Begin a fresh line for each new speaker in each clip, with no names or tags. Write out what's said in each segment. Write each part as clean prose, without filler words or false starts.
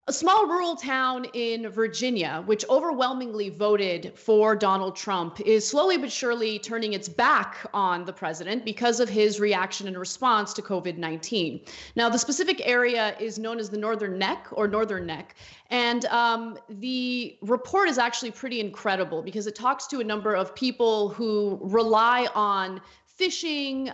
A small rural town in Virginia, which overwhelmingly voted for Donald Trump, is slowly but surely turning its back on the president because of his reaction and response to COVID-19. Now, the specific area is known as the Northern Neck or Northern Neck. And the report is actually pretty incredible because it talks to a number of people who rely on fishing,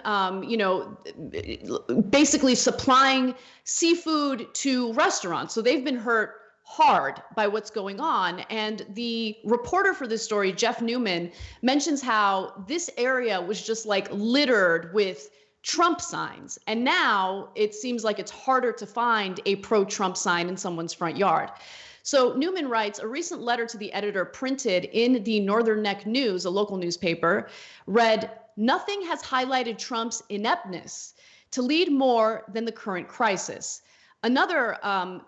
basically supplying seafood to restaurants. So they've been hurt hard by what's going on. And the reporter for this story, Jeff Newman, mentions how this area was just like littered with Trump signs. And now it seems like it's harder to find a pro-Trump sign in someone's front yard. So Newman writes, a recent letter to the editor printed in the Northern Neck News, a local newspaper, read, "Nothing has highlighted Trump's ineptness to lead more than the current crisis." Another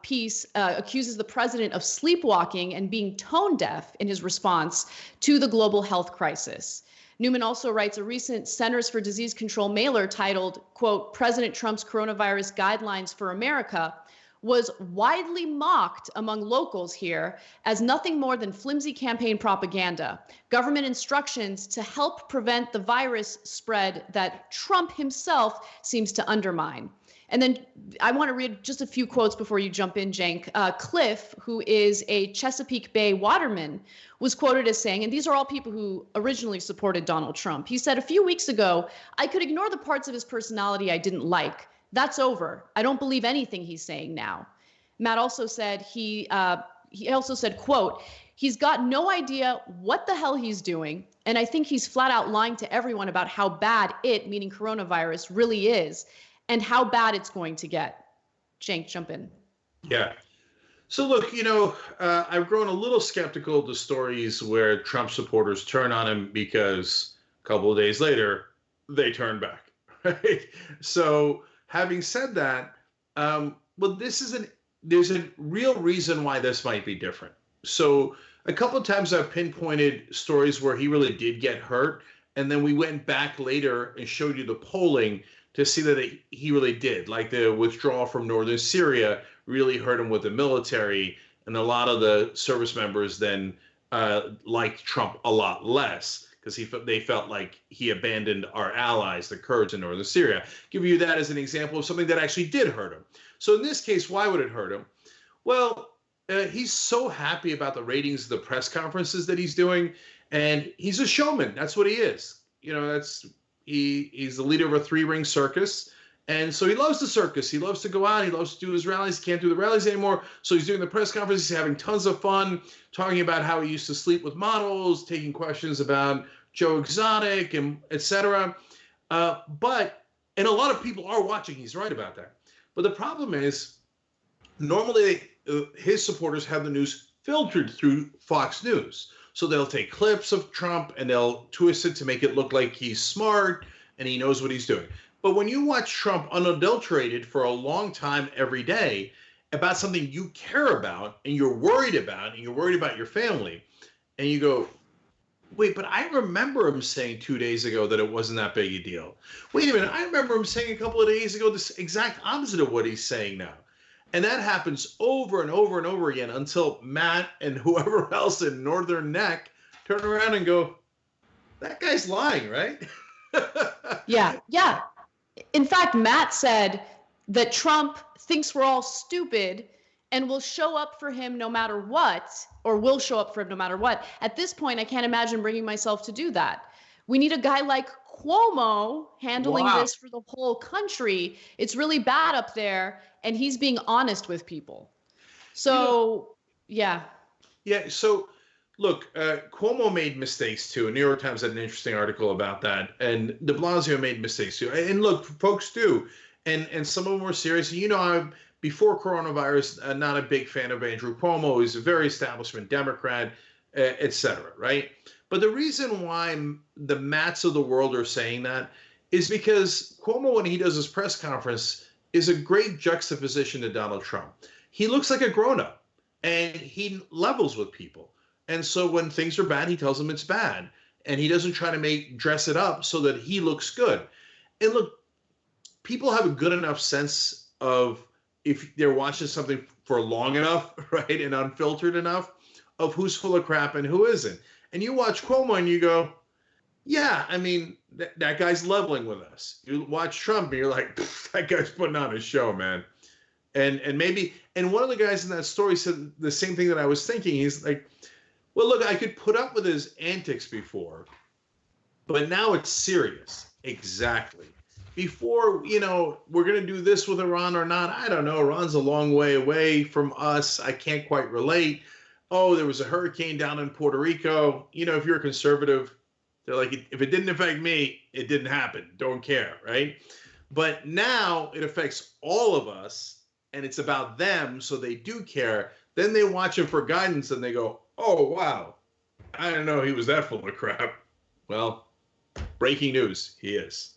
piece accuses the president of sleepwalking and being tone deaf in his response to the global health crisis. Newman also writes a recent Centers for Disease Control mailer titled, quote, "President Trump's Coronavirus Guidelines for America," was widely mocked among locals here as nothing more than flimsy campaign propaganda, government instructions to help prevent the virus spread that Trump himself seems to undermine. And then I want to read just a few quotes before you jump in, Cenk. Cliff, who is a Chesapeake Bay waterman, was quoted as saying, and these are all people who originally supported Donald Trump. He said, "A few weeks ago, I could ignore the parts of his personality I didn't like. That's over. I don't believe anything he's saying now." Matt also said he also said, quote, "He's got no idea what the hell he's doing. And I think he's flat out lying to everyone about how bad it, meaning coronavirus, really is and how bad it's going to get." Cenk, jump in.
Yeah. So look, I've grown a little skeptical of the stories where Trump supporters turn on him because a couple of days later, they turn back. Right? So having said that, there's a real reason why this might be different. So a couple of times I've pinpointed stories where he really did get hurt, and then we went back later and showed you the polling to see that he really did. Like the withdrawal from northern Syria really hurt him with the military, and a lot of the service members then liked Trump a lot less because they felt like he abandoned our allies, the Kurds in northern Syria. Give you that as an example of something that actually did hurt him. So in this case, why would it hurt him? Well, he's so happy about the ratings of the press conferences that he's doing, and he's a showman. That's what he is. He's the leader of a three-ring circus, and so he loves the circus. He loves to go out. He loves to do his rallies. He can't do the rallies anymore, so he's doing the press conferences. He's having tons of fun, talking about how he used to sleep with models, taking questions about Joe Exotic, and etc. And a lot of people are watching. He's right about that. But the problem is, normally his supporters have the news filtered through Fox News. So they'll take clips of Trump and they'll twist it to make it look like he's smart and he knows what he's doing. But when you watch Trump unadulterated for a long time every day about something you care about and you're worried about your family, and you go, wait, but I remember him saying 2 days ago that it wasn't that big a deal. Wait a minute, I remember him saying a couple of days ago this exact opposite of what he's saying now. And that happens over and over and over again until Matt and whoever else in Northern Neck turn around and go, that guy's lying, right?
Yeah. In fact, Matt said that Trump thinks we're all stupid and will show up for him no matter what, or will show up for him no matter what. At this point, I can't imagine bringing myself to do that. We need a guy like Cuomo handling this for the whole country. It's really bad up there, and he's being honest with people. So, yeah. Yeah,
so look, Cuomo made mistakes too. New York Times had an interesting article about that, and de Blasio made mistakes too. And look, folks do, and some of them were serious. I'm, before coronavirus, not a big fan of Andrew Cuomo. He's a very establishment Democrat, et cetera, right? But the reason why the Matts of the world are saying that is because Cuomo, when he does his press conference, is a great juxtaposition to Donald Trump. He looks like a grown-up, and he levels with people. And so when things are bad, he tells them it's bad. And he doesn't try to dress it up so that he looks good. And look, people have a good enough sense of if they're watching something for long enough, right, and unfiltered enough, of who's full of crap and who isn't. And you watch Cuomo and you go, yeah, I mean, that guy's leveling with us. You watch Trump and you're like, that guy's putting on a show, man. And maybe, and one of the guys in that story said the same thing that I was thinking. He's like, well, look, I could put up with his antics before, but now it's serious. Exactly. Before, you know, we're going to do this with Iran or not. I don't know. Iran's a long way away from us. I can't quite relate. Oh, there was a hurricane down in Puerto Rico. You know, if you're a conservative, they're like, if it didn't affect me, it didn't happen. Don't care, right? But now it affects all of us, and it's about them, so they do care. Then they watch him for guidance, and they go, oh, wow, I didn't know he was that full of crap. Well, breaking news, he is.